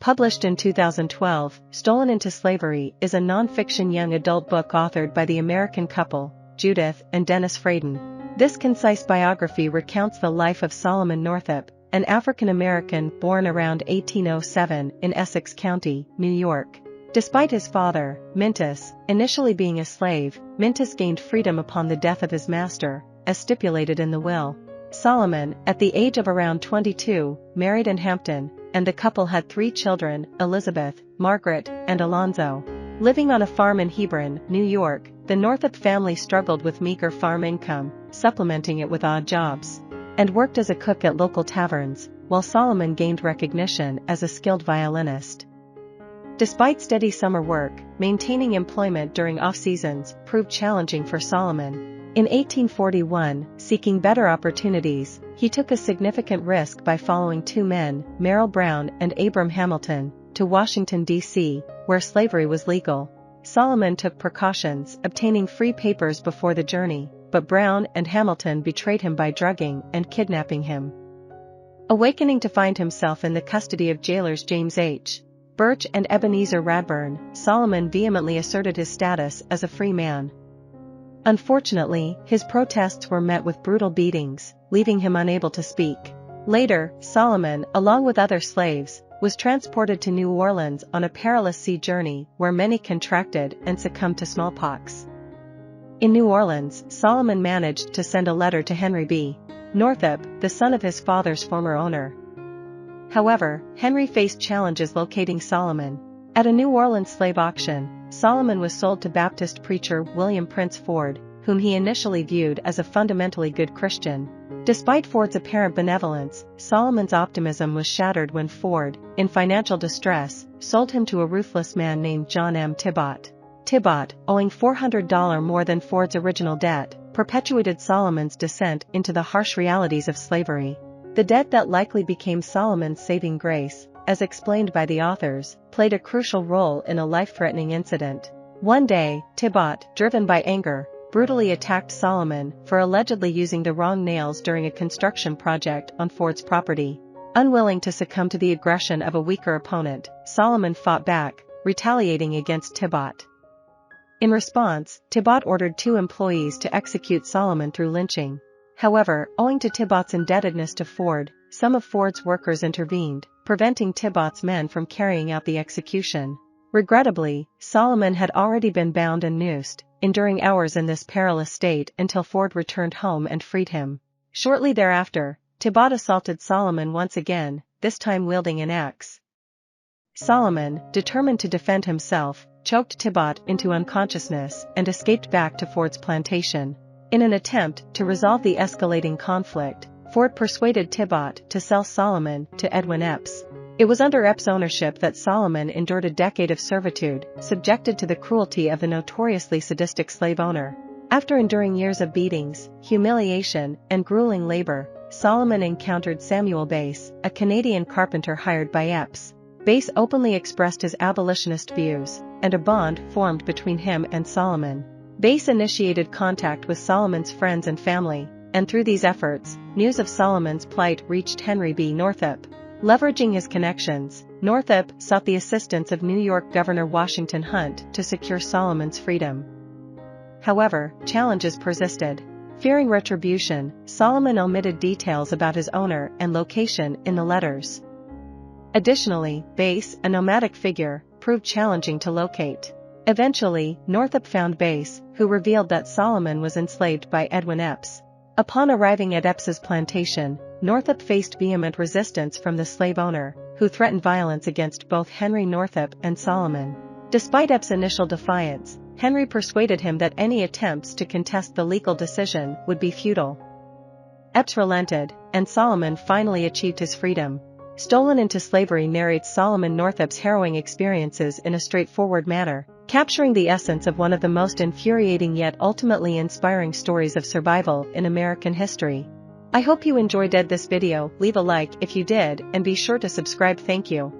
Published in 2012, Stolen into Slavery is a non-fiction young adult book authored by the American couple, Judith and Dennis Fradin. This concise biography recounts the life of Solomon Northup, an African-American born around 1807 in Essex County, New York. Despite his father, Mintus, initially being a slave, Mintus gained freedom upon the death of his master, as stipulated in the will. Solomon, at the age of around 22, married in Hampton, and the couple had 3 children, Elizabeth, Margaret, and Alonzo. Living on a farm in Hebron, New York, the Northup family struggled with meager farm income, supplementing it with odd jobs, and worked as a cook at local taverns, while Solomon gained recognition as a skilled violinist. Despite steady summer work, maintaining employment during off-seasons proved challenging for Solomon. In 1841, seeking better opportunities, he took a significant risk by following 2 men, Merrill Brown and Abram Hamilton, to Washington, D.C., where slavery was legal. Solomon took precautions, obtaining free papers before the journey, but Brown and Hamilton betrayed him by drugging and kidnapping him. Awakening to find himself in the custody of jailers James H. Birch and Ebenezer Radburn, Solomon vehemently asserted his status as a free man. Unfortunately, his protests were met with brutal beatings, leaving him unable to speak. Later, Solomon, along with other slaves, was transported to New Orleans on a perilous sea journey where many contracted and succumbed to smallpox. In New Orleans, Solomon managed to send a letter to Henry B. Northup, the son of his father's former owner. However, Henry faced challenges locating Solomon. At a New Orleans slave auction, Solomon was sold to Baptist preacher William Prince Ford, whom he initially viewed as a fundamentally good Christian. Despite Ford's apparent benevolence, Solomon's optimism was shattered when Ford, in financial distress, sold him to a ruthless man named John M. Tibbott. Tibbott, owing $400 more than Ford's original debt, perpetuated Solomon's descent into the harsh realities of slavery. The debt that likely became Solomon's saving grace, as explained by the authors, played a crucial role in a life-threatening incident. One day, Tibbott, driven by anger, brutally attacked Solomon for allegedly using the wrong nails during a construction project on Ford's property. Unwilling to succumb to the aggression of a weaker opponent, Solomon fought back, retaliating against Tibbott. In response, Tibbott ordered 2 employees to execute Solomon through lynching. However, owing to Tibbott's indebtedness to Ford, some of Ford's workers intervened, preventing Tibbott's men from carrying out the execution. Regrettably, Solomon had already been bound and noosed, enduring hours in this perilous state until Ford returned home and freed him. Shortly thereafter, Tibbott assaulted Solomon once again, this time wielding an axe. Solomon, determined to defend himself, choked Tibbott into unconsciousness and escaped back to Ford's plantation. In an attempt to resolve the escalating conflict, Ford persuaded Tibbott to sell Solomon to Edwin Epps. It was under Epps' ownership that Solomon endured a decade of servitude, subjected to the cruelty of the notoriously sadistic slave owner. After enduring years of beatings, humiliation, and grueling labor, Solomon encountered Samuel Bass, a Canadian carpenter hired by Epps. Bass openly expressed his abolitionist views, and a bond formed between him and Solomon. Bass initiated contact with Solomon's friends and family, and through these efforts, news of Solomon's plight reached Henry B. Northup. Leveraging his connections, Northup sought the assistance of New York Governor Washington Hunt to secure Solomon's freedom. However, challenges persisted. Fearing retribution, Solomon omitted details about his owner and location in the letters. Additionally, Bass, a nomadic figure, proved challenging to locate. Eventually, Northup found Bass, who revealed that Solomon was enslaved by Edwin Epps. Upon arriving at Epps's plantation, Northup faced vehement resistance from the slave owner, who threatened violence against both Henry Northup and Solomon. Despite Epps' initial defiance, Henry persuaded him that any attempts to contest the legal decision would be futile. Epps relented, and Solomon finally achieved his freedom. Stolen into Slavery narrates Solomon Northup's harrowing experiences in a straightforward manner, capturing the essence of one of the most infuriating yet ultimately inspiring stories of survival in American history. I hope you enjoyed this video. Leave a like if you did, and be sure to subscribe. Thank you.